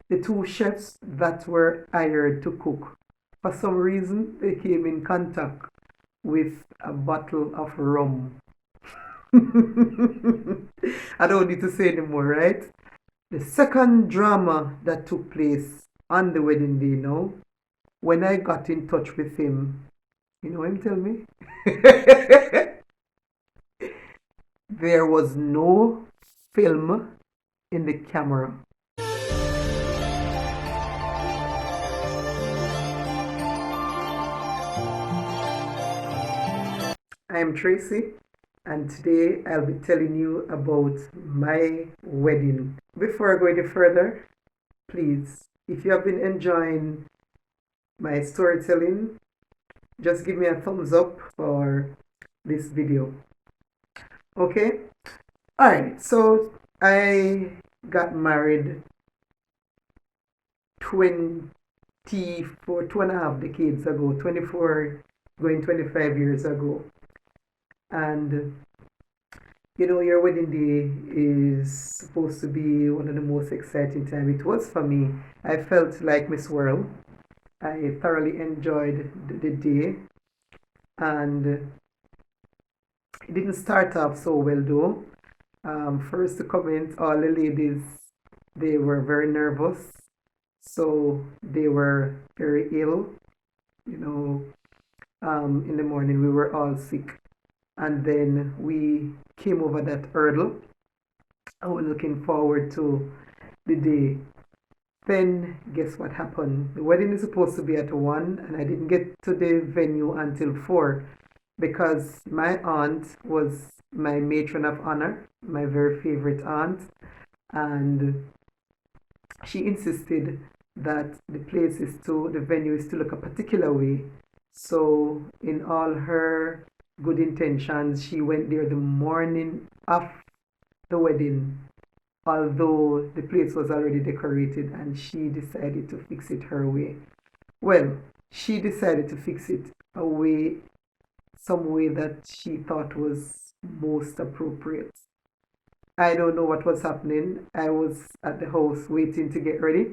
the two chefs that were hired to cook, for some reason, they came in contact with a bottle of rum. I don't need to say anymore, right? The second drama that took place on the wedding day now, when I got in touch with him, you know him tell me? There was no film in the camera. I am Tracy, and today I'll be telling you about my wedding. Before I go any further, please, if you have been enjoying my storytelling, just give me a thumbs up for this video. Okay? Alright, so I got married 24, 2.5 decades ago, 24 going 25 years ago. And your wedding day is supposed to be one of the most exciting time. It was for me. I felt like Miss World. I thoroughly enjoyed the day, and it didn't start off so well though. First to comment, all the ladies, they were very nervous, so they were very ill. You know, in the morning we were all sick, and then we came over that hurdle. I was looking forward to the day. Then guess what happened? The wedding is supposed to be at 1, and I didn't get to the venue until 4 because my aunt was my matron of honor, my very favorite aunt, and she insisted that the venue is to look a particular way. So, in all her good intentions, she went there the morning of the wedding, although the place was already decorated, and she decided to fix it her way. Well, she decided to fix it some way that she thought was most appropriate. I don't know what was happening. I was at the house waiting to get ready,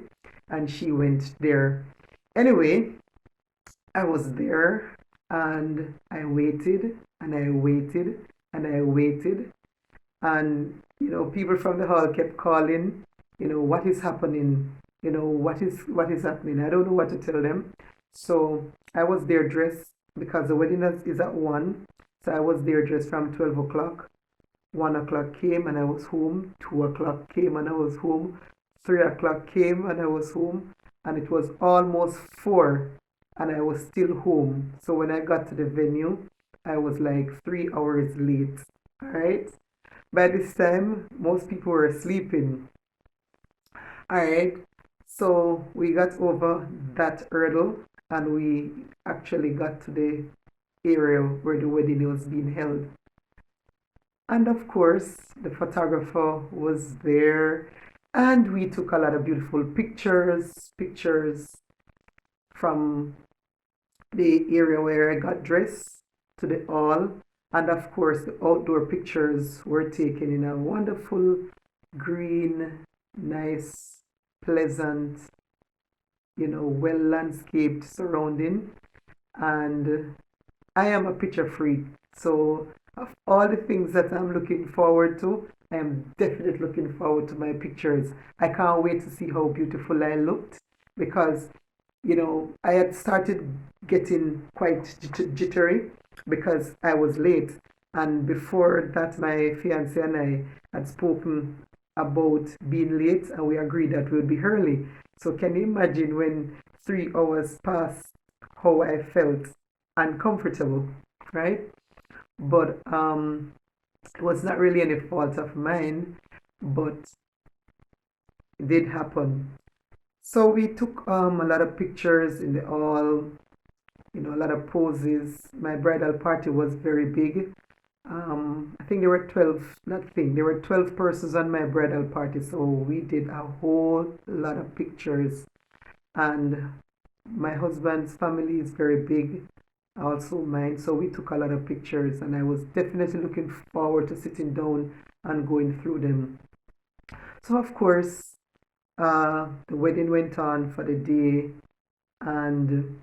and she went there. Anyway, I was there, and I waited and I waited and I waited, and people from the hall kept calling. What is happening? What is happening? I don't know what to tell them. So I was there dressed because the wedding is at 1. So I was there dressed from 12 o'clock. 1 o'clock came and I was home. 2 o'clock came and I was home. 3 o'clock came and I was home. And it was almost 4 and I was still home. So when I got to the venue, I was like 3 hours late. All right. By this time, most people were sleeping. All right. So we got over that hurdle and we actually got to the area where the wedding was being held. And of course, the photographer was there, and we took a lot of beautiful pictures from the area where I got dressed to the hall. And of course, the outdoor pictures were taken in a wonderful green, nice, pleasant, well landscaped surrounding. And I am a picture freak. So, of all the things that I'm looking forward to, I am definitely looking forward to my pictures. I can't wait to see how beautiful I looked because, I had started getting quite jittery because I was late. And before that, my fiance and I had spoken about being late and we agreed that we'll be early. So, can you imagine when 3 hours passed, how I felt uncomfortable, right? But it was not really any fault of mine, but it did happen. So we took a lot of pictures in the hall, a lot of poses. My bridal party was very big. I think there were 12, not think, there were 12 persons on my bridal party, so we did a whole lot of pictures. And my husband's family is very big, also mine, so we took a lot of pictures, and I was definitely looking forward to sitting down and going through them. So, of course, The wedding went on for the day, and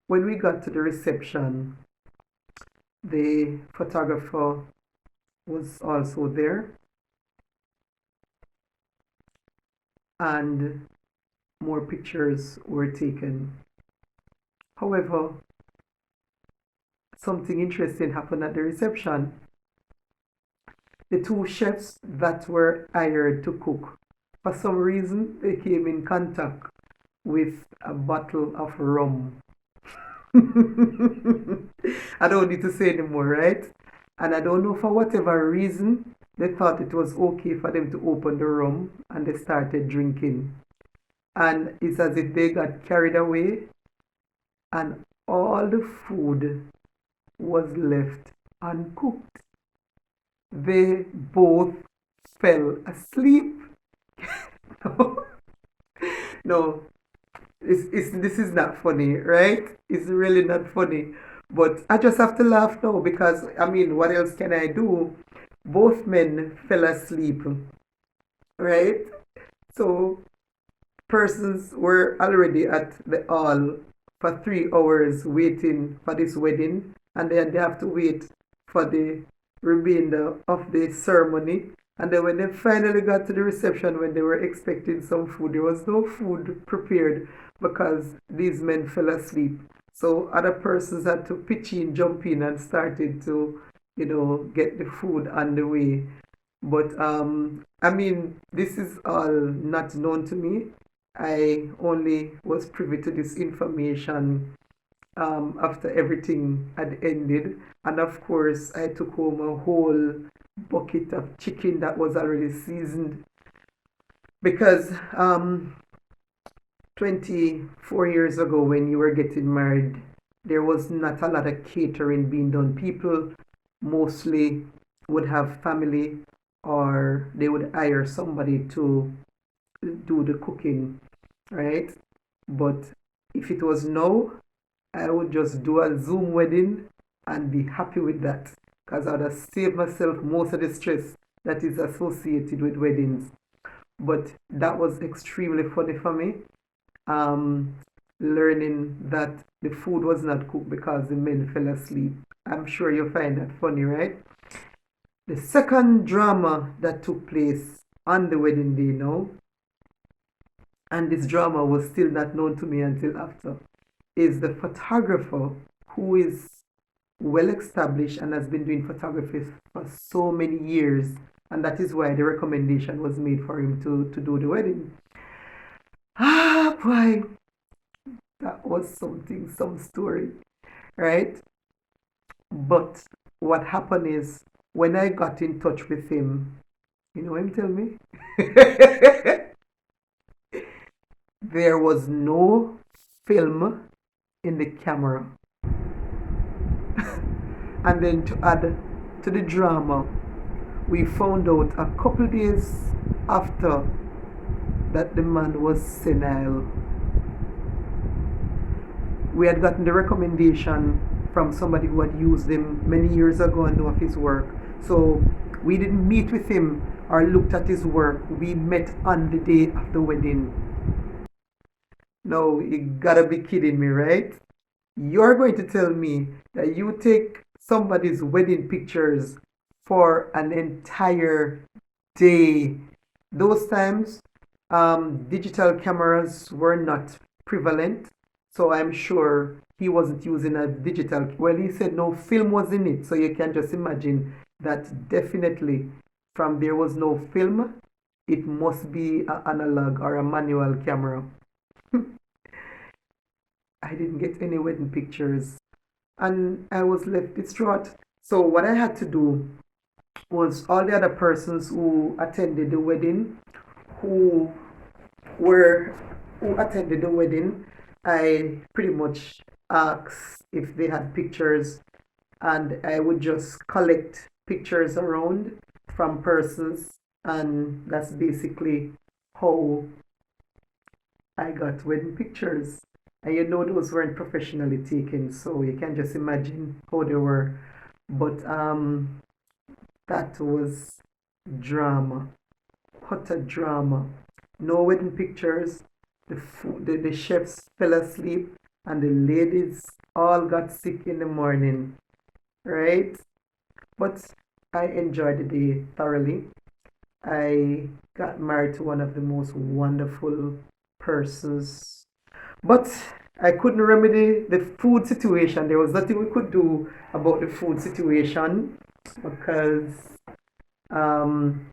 when we got to the reception, the photographer was also there, and more pictures were taken. However, something interesting happened at the reception. The two chefs that were hired to cook, for some reason, they came in contact with a bottle of rum. I don't need to say anymore, right? And I don't know for whatever reason, they thought it was okay for them to open the rum and they started drinking. And it's as if they got carried away and all the food was left uncooked. They both fell asleep. No, no, this is not funny, right? It's really not funny. But I just have to laugh now because, I mean, what else can I do? Both men fell asleep, right? So persons were already at the hall for 3 hours waiting for this wedding, and then they have to wait for the remainder of the ceremony. And then when they finally got to the reception, when they were expecting some food, there was no food prepared because these men fell asleep. So other persons had to pitch in, jump in, and started to, get the food on the way. But I mean, this is all not known to me. I only was privy to this information after everything had ended. And of course, I took home a whole bucket of chicken that was already seasoned because 24 years ago, when you were getting married, there was not a lot of catering being done. People mostly would have family or they would hire somebody to do the cooking, right? But if it was now, I would just do a Zoom wedding and be happy with that because I would have saved myself most of the stress that is associated with weddings. But that was extremely funny for me. Um, Learning that the food was not cooked because the men fell asleep. I'm sure you find that funny, right? The second drama that took place on the wedding day now, and this drama was still not known to me until after, is the photographer who is well established and has been doing photography for so many years, and that is why the recommendation was made for him to do the wedding. Ah, boy, that was something, some story, right? But what happened is when I got in touch with him, you know him tell me? There was no film in the camera. And then to add to the drama, we found out a couple days after that the man was senile. We had gotten the recommendation from somebody who had used him many years ago and knew of his work. So we didn't meet with him or looked at his work. We met on the day of the wedding. No, you gotta be kidding me, right? You're going to tell me that you take somebody's wedding pictures for an entire day. Those times, digital cameras were not prevalent, so I'm sure he wasn't using a digital. Well, he said no film was in it, so you can just imagine that definitely from there was no film, it must be an analog or a manual camera. I didn't get any wedding pictures and I was left distraught. So, what I had to do was all the other persons who attended the wedding, who were who attended the wedding, I pretty much asked if they had pictures, and I would just collect pictures around from persons, and that's basically how I got wedding pictures. And you know those weren't professionally taken, so you can just imagine how they were. But that was drama. utter drama. No wedding pictures. The chefs fell asleep, and the ladies all got sick in the morning, right? But I enjoyed the day thoroughly. I got married to one of the most wonderful persons, but I couldn't remedy the food situation. There was nothing we could do about the food situation because um,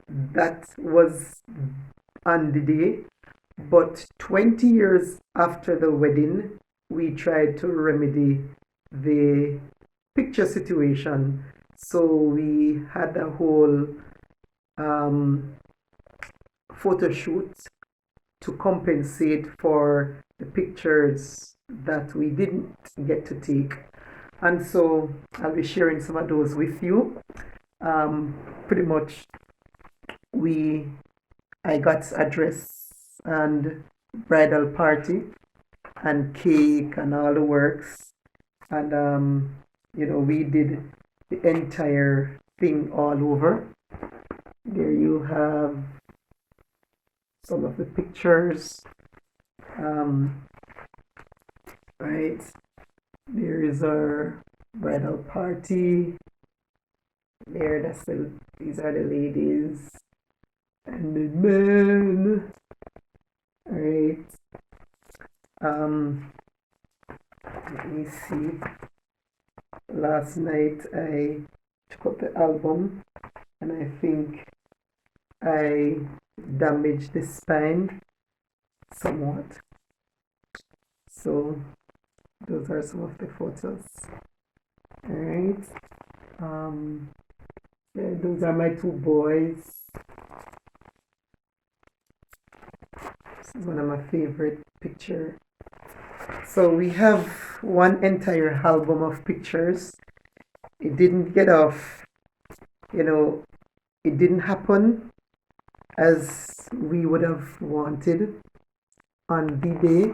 that was on the day. But 20 years after the wedding, we tried to remedy the picture situation. So we had a whole um, photo shoot to compensate for the pictures that we didn't get to take. And so I'll be sharing some of those with you. Pretty much, we I got a dress and bridal party and cake and all the works, and we did the entire thing all over. There you have some of the pictures. Um, right there is our bridal party. These are the ladies and the men. Right. Let me see. Last night I took up the album, and I think I damaged the spine somewhat. So those are some of the photos. Alright. Those are my two boys. This is one of my favorite pictures. So we have one entire album of pictures. It didn't get off, it didn't happen as we would have wanted on the day,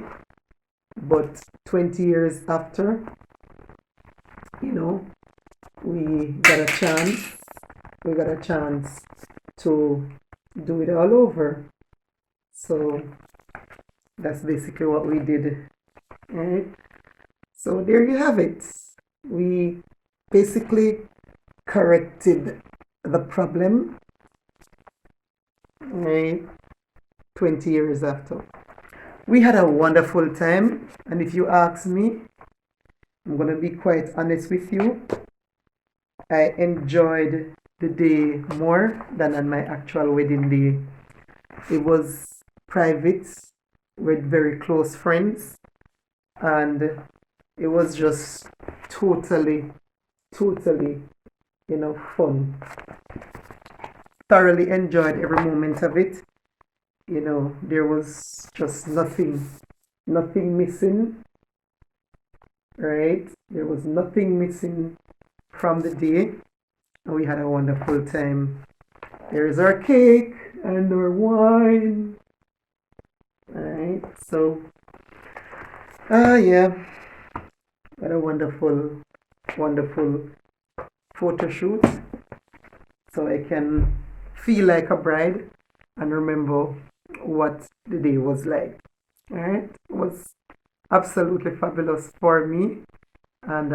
but 20 years after, we got a chance. We got a chance to do it all over. So that's basically what we did. Right? So there you have it. We basically corrected the problem, right? 20 years after. We had a wonderful time, and if you ask me, I'm going to be quite honest with you. I enjoyed the day more than on my actual wedding day. It was private with very close friends, and it was just totally, totally, fun. Thoroughly enjoyed every moment of it. There was just nothing missing, right? There was nothing missing from the day, and we had a wonderful time. There's our cake and our wine. Alright, so yeah, what a wonderful, wonderful photo shoot. So I can feel like a bride and remember what the day was like. Alright, it was absolutely fabulous for me, and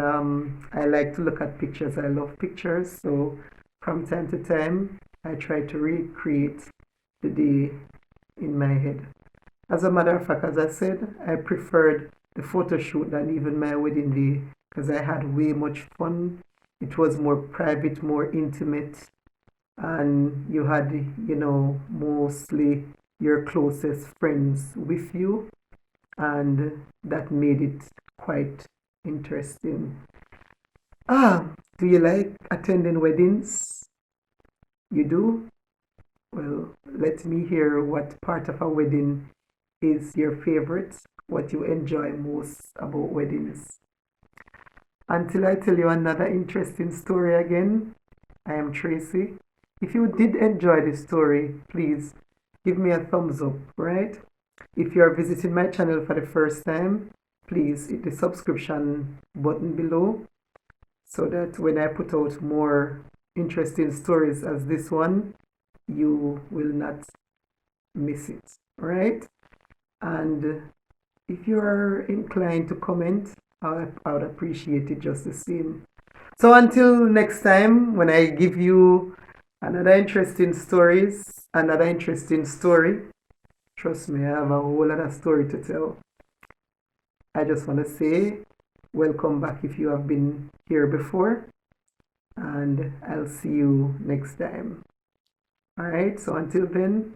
I like to look at pictures. I love pictures, so from time to time I try to recreate the day in my head. As a matter of fact, as I said, I preferred the photo shoot than even my wedding day because I had way much fun. It was more private, more intimate, and you had, mostly your closest friends with you, and that made it quite interesting. Do you like attending weddings? You do? Well, let me hear what part of a wedding is your favorite, what you enjoy most about weddings. Until I tell you another interesting story again, I am Tracy. If you did enjoy this story, please give me a thumbs up, right? If you are visiting my channel for the first time, please hit the subscription button below so that when I put out more interesting stories as this one, you will not miss it, right? And if you are inclined to comment, I would appreciate it just the same. So until next time, when I give you another interesting story, trust me, I have a whole lot of story to tell. I just want to say welcome back if you have been here before, and I'll see you next time. All right, so until then,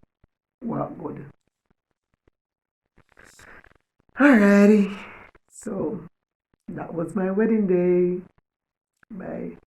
well, good. Alrighty, so that was my wedding day. Bye.